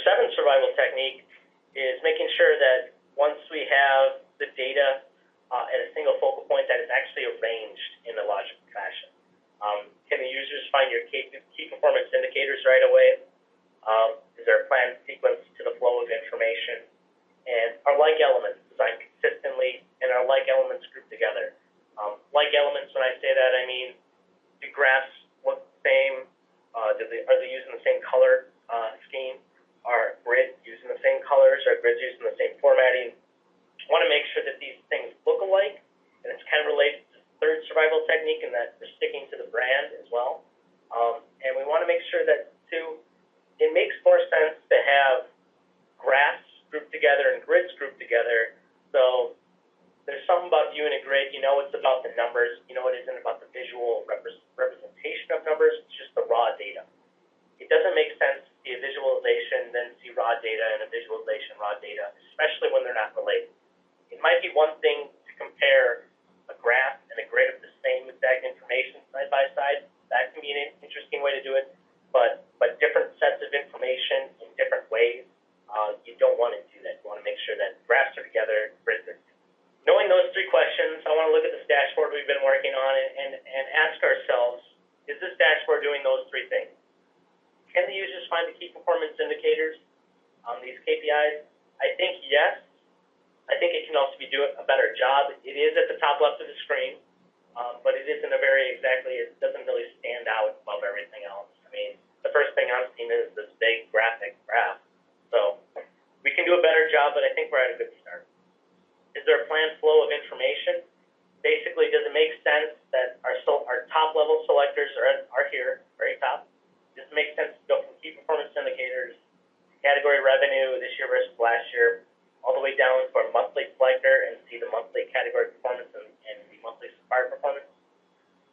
seventh survival technique is making sure that once we have the data at a single focal point, that it's actually arranged in a logical fashion. Can the users find your key performance indicators right away? Is there a planned sequence to the flow of information? And are like elements designed consistently, and are like elements grouped together? Like elements, when I say that, I mean, do graphs look the same? Are they using the same color scheme? Are grids using the same colors? Are grids using the same formatting? I want to make sure that these things look alike, and it's kind of related to the third survival technique in that they're sticking to the brand as well. And we want to make sure that, too, it makes more sense to have graphs grouped together and grids grouped together. So there's something about viewing a grid, you know it's about the numbers, you know it isn't about the visual representation of numbers, it's just the raw data. It doesn't make sense to see a visualization, then see raw data, and a visualization, raw data, especially when they're not related. It might be one thing to compare a graph and a grid of the same exact information side by side. That can be an interesting way to do it, but different sets of information in different ways, you don't want to do that. You want to make sure that graphs are together, grids are together. Knowing those three questions, I want to look at this dashboard we've been working on and ask ourselves, is this dashboard doing those three things? Can the users find the key performance indicators on these KPIs? I think yes. I think it can also be doing a better job. It is at the top left of the screen, but it isn't it doesn't really stand out above everything else. I mean, the first thing I'm seeing is this big graphic graph. So we can do a better job, but I think we're at a good start. Is there a planned flow of information? Basically, does it make sense that our top level selectors are here, very top? Does it make sense to go from key performance indicators, category revenue this year versus last year, all the way down to our monthly selector and see the monthly category performance and the monthly supplier performance?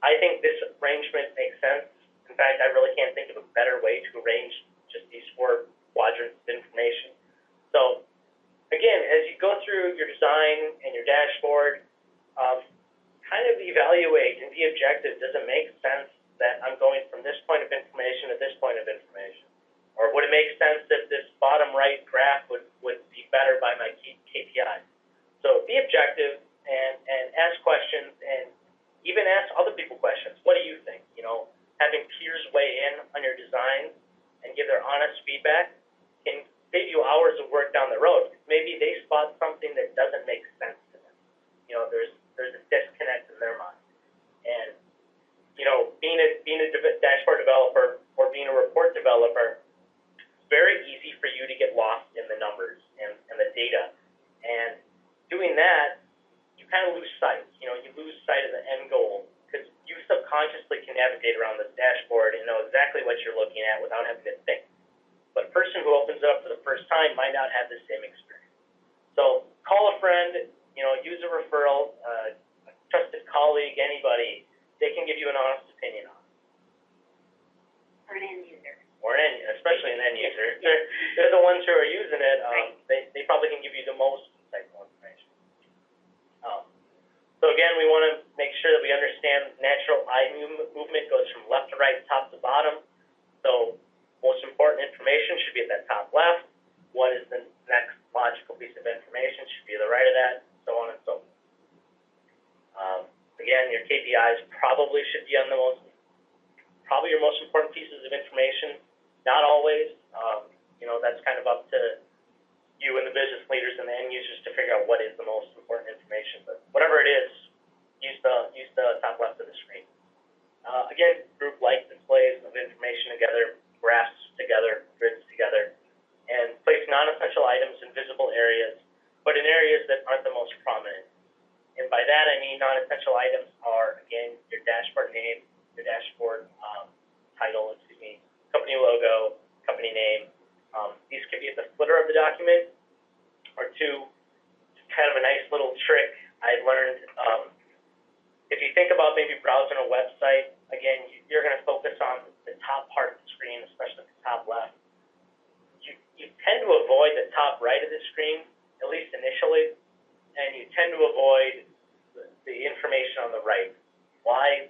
I think this arrangement makes sense. In fact, I really can't think of a better way to arrange just these four quadrants of information. So again, as you go through your design and your dashboard, kind of evaluate and be objective. Does it make sense that I'm going from this point of information to this point of information? Or would it make sense if this bottom right graph would be better by my key KPIs? So be objective and ask questions, and even ask other people questions. What do you think? You know, having peers weigh in on your design and give their honest feedback can save you hours of work down the road. Maybe they spot something that doesn't make sense to them. You know, there's a disconnect in their mind. And, you know, being a dashboard developer or being a report developer, it's very easy for you to get lost in the numbers and the data. And doing that, you kind of lose sight. You know, you lose sight of the end goal, because you subconsciously can navigate around this dashboard and know exactly what you're looking at without having to think. But a person who opens it up for the first time might not have the same experience. So call a friend, you know, use a referral, a trusted colleague, anybody. They can give you an honest opinion on it. Or an end user. Or especially an end user. They're the ones who are using it. They probably can give you the most insightful information. So again, we want to make sure that we understand natural eye movement goes from left to right, top to bottom. So most important information should be at that top left. What is the next logical piece of information should be to the right of that, so on and so forth. Again, your KPIs probably should be on probably your most important pieces of information. Not always. You know, that's kind of up to you and the business leaders and the end users to figure out what is the most important information. But whatever it is, use the top left of the screen. Again, group like displays of information together, graphs together, grids together, and place non-essential items in visible areas, but in areas that aren't the most prominent. And by that, I mean non-essential items are, again, your dashboard name, your dashboard title, company logo, company name. These could be at the footer of the document, or two, just kind of a nice little trick I learned. If you think about maybe browsing a website, again, you're going to focus on the top part of the screen, especially the top left. You tend to avoid the top right of the screen, at least initially, and you tend to avoid the information on the right. Why?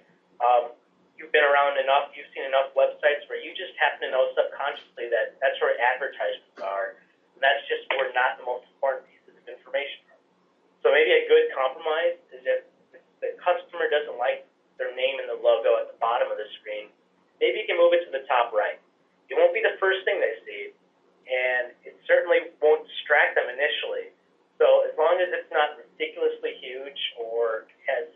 You've been around enough, you've seen enough websites where you just happen to know subconsciously that that's where advertisements are, and that's just where not the most important pieces of information are. So maybe a good compromise is if the customer doesn't like their name and the logo at the bottom of the screen, maybe you can move it to the top right. It won't be the first thing they see, and it certainly won't distract them initially. So as long as it's not ridiculously huge or has